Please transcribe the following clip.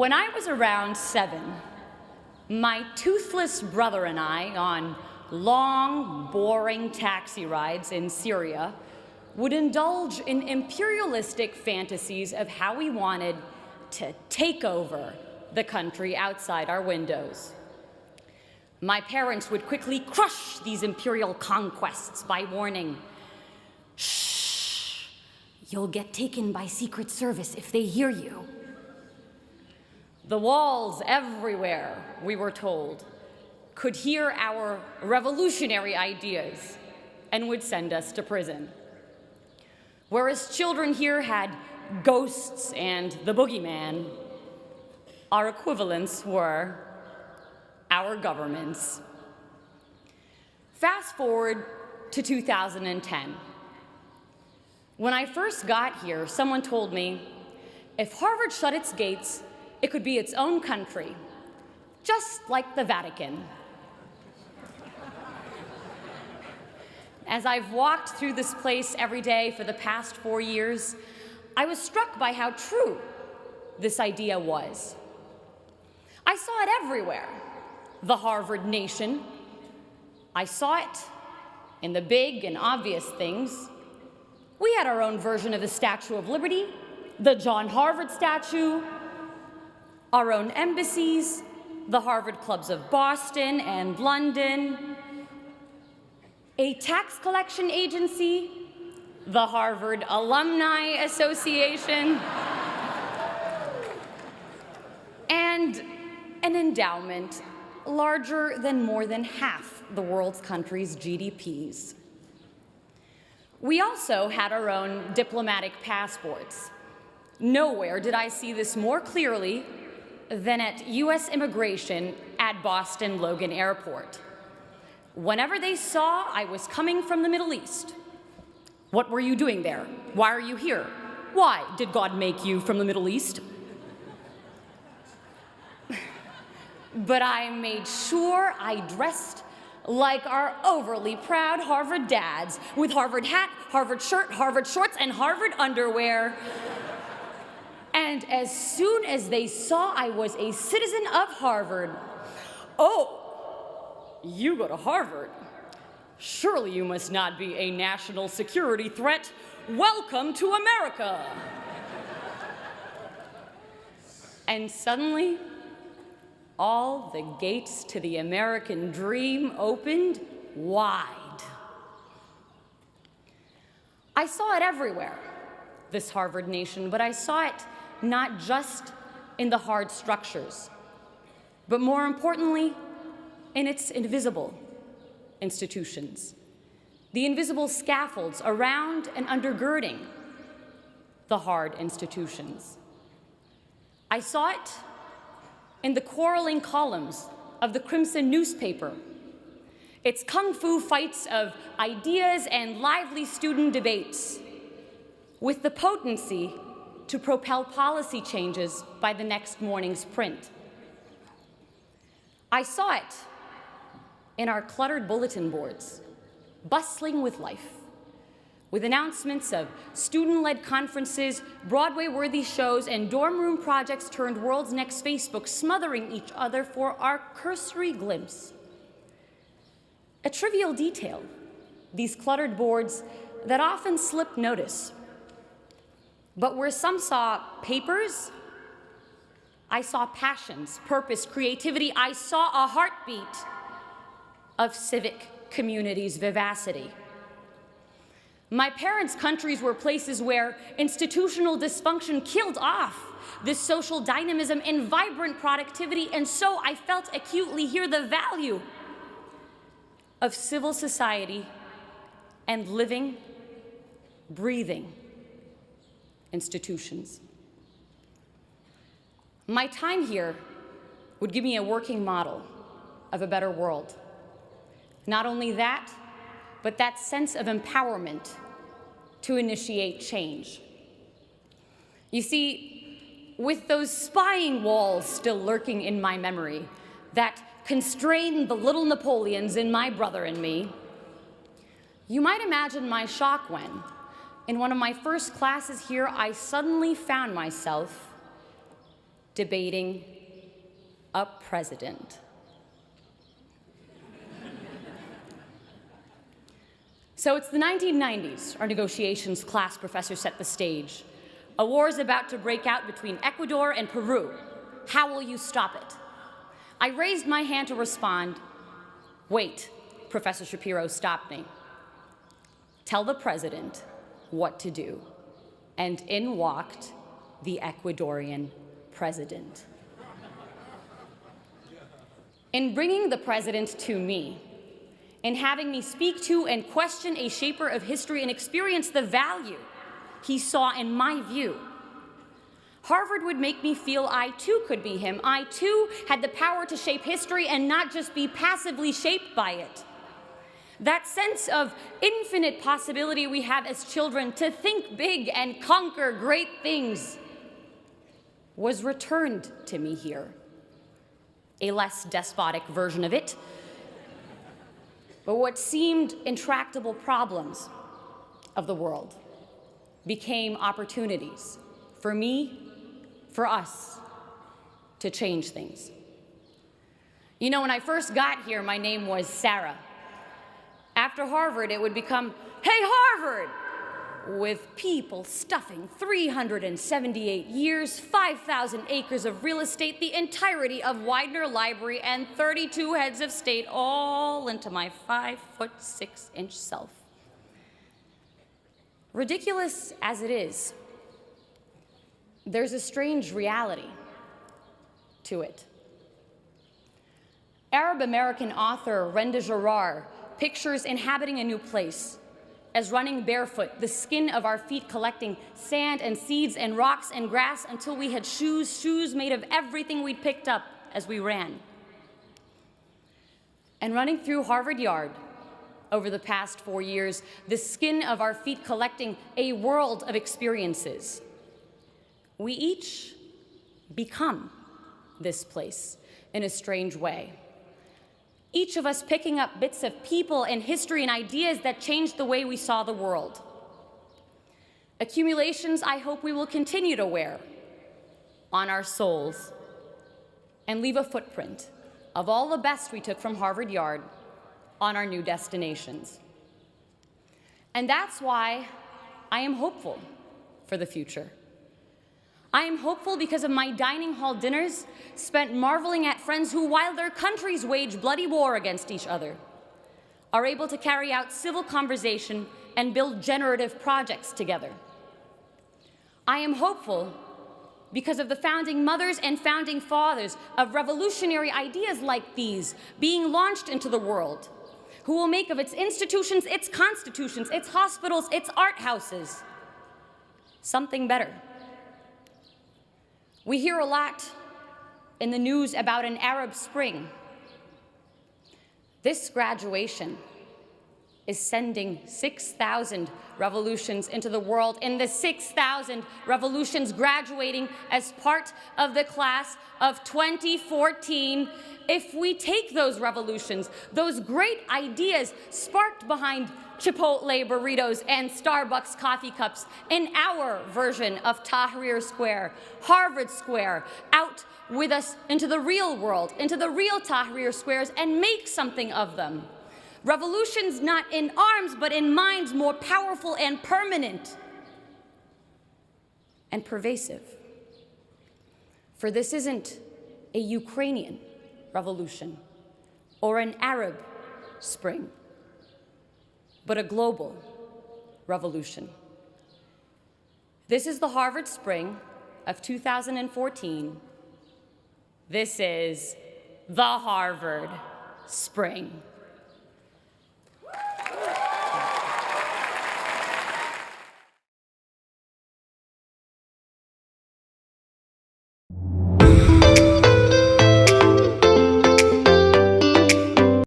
When I was around 7, my toothless brother and I, on long, boring taxi rides in Syria, would indulge in imperialistic fantasies of how we wanted to take over the country outside our windows. My parents would quickly crush these imperial conquests by warning, "Shh, you'll get taken by Secret Service if they hear you." The walls everywhere, we were told, could hear our revolutionary ideas and would send us to prison. Whereas children here had ghosts and the boogeyman, our equivalents were our governments. Fast forward to 2010. When I first got here, someone told me, if Harvard shut its gates, it could be its own country, just like the Vatican. As I've walked through this place every day for the past 4 years, I was struck by how true this idea was. I saw it everywhere. The Harvard nation. I saw it in the big and obvious things. We had our own version of the Statue of Liberty, the John Harvard statue, our own embassies, the Harvard clubs of Boston and London, a tax collection agency, the Harvard Alumni Association, and an endowment larger than more than half the world's countries' GDPs. We also had our own diplomatic passports. Nowhere did I see this more clearly than at US Immigration at Boston Logan Airport. Whenever they saw I was coming from the Middle East, "What were you doing there? Why are you here? Why did God make you from the Middle East?" But I made sure I dressed like our overly proud Harvard dads, with Harvard hat, Harvard shirt, Harvard shorts, and Harvard underwear. And as soon as they saw I was a citizen of Harvard, "Oh, you go to Harvard? Surely you must not be a national security threat. Welcome to America." And suddenly, all the gates to the American dream opened wide. I saw it everywhere, this Harvard nation, but I saw it not just in the hard structures, but more importantly, in its invisible institutions, the invisible scaffolds around and undergirding the hard institutions. I saw it in the quarreling columns of the Crimson newspaper, its kung fu fights of ideas and lively student debates, with the potency to propel policy changes by the next morning's print. I saw it in our cluttered bulletin boards, bustling with life, with announcements of student-led conferences, Broadway-worthy shows, and dorm room projects turned world's next Facebook, smothering each other for our cursory glimpse. A trivial detail, these cluttered boards that often slip notice. But where some saw papers, I saw passions, purpose, creativity. I saw a heartbeat of civic community's vivacity. My parents' countries were places where institutional dysfunction killed off this social dynamism and vibrant productivity, and so I felt acutely here the value of civil society and living, breathing institutions. My time here would give me a working model of a better world. Not only that, but that sense of empowerment to initiate change. You see, with those spying walls still lurking in my memory that constrained the little Napoleons in my brother and me, you might imagine my shock when, in one of my first classes here, I suddenly found myself debating a president. So it's the 1990s. Our negotiations class professor set the stage. A war is about to break out between Ecuador and Peru. How will you stop it? I raised my hand to respond. Wait, Professor Shapiro stopped me. Tell the president what to do. And in walked the Ecuadorian president. In bringing the president to me, in having me speak to and question a shaper of history and experience the value he saw in my view, Harvard would make me feel I too could be him. I too had the power to shape history and not just be passively shaped by it. That sense of infinite possibility we have as children to think big and conquer great things was returned to me here. A less despotic version of it. But what seemed intractable problems of the world became opportunities for me, for us, to change things. You know, when I first got here, my name was Sarah. After Harvard, it would become, hey, Harvard! With people stuffing 378 years, 5,000 acres of real estate, the entirety of Widener Library, and 32 heads of state all into my 5'6" self. Ridiculous as it is, there's a strange reality to it. Arab-American author Renda Jarrar pictures inhabiting a new place as running barefoot, the skin of our feet collecting sand and seeds and rocks and grass until we had shoes made of everything we'd picked up as we ran. And running through Harvard Yard over the past 4 years, the skin of our feet collecting a world of experiences. We each become this place in a strange way. Each of us picking up bits of people and history and ideas that changed the way we saw the world. Accumulations I hope we will continue to wear on our souls and leave a footprint of all the best we took from Harvard Yard on our new destinations. And that's why I am hopeful for the future. I am hopeful because of my dining hall dinners spent marveling at friends who, while their countries wage bloody war against each other, are able to carry out civil conversation and build generative projects together. I am hopeful because of the founding mothers and founding fathers of revolutionary ideas like these being launched into the world, who will make of its institutions, its constitutions, its hospitals, its art houses, something better. We hear a lot in the news about an Arab Spring. This graduation is sending 6,000 revolutions into the world, and the 6,000 revolutions graduating as part of the class of 2014. If we take those revolutions, those great ideas sparked behind Chipotle burritos and Starbucks coffee cups in our version of Tahrir Square, Harvard Square, out with us into the real world, into the real Tahrir Squares, and make something of them. Revolutions not in arms, but in minds more powerful and permanent and pervasive. For this isn't a Ukrainian revolution or an Arab Spring, but a global revolution. This is the Harvard Spring of 2014. This is the Harvard Spring.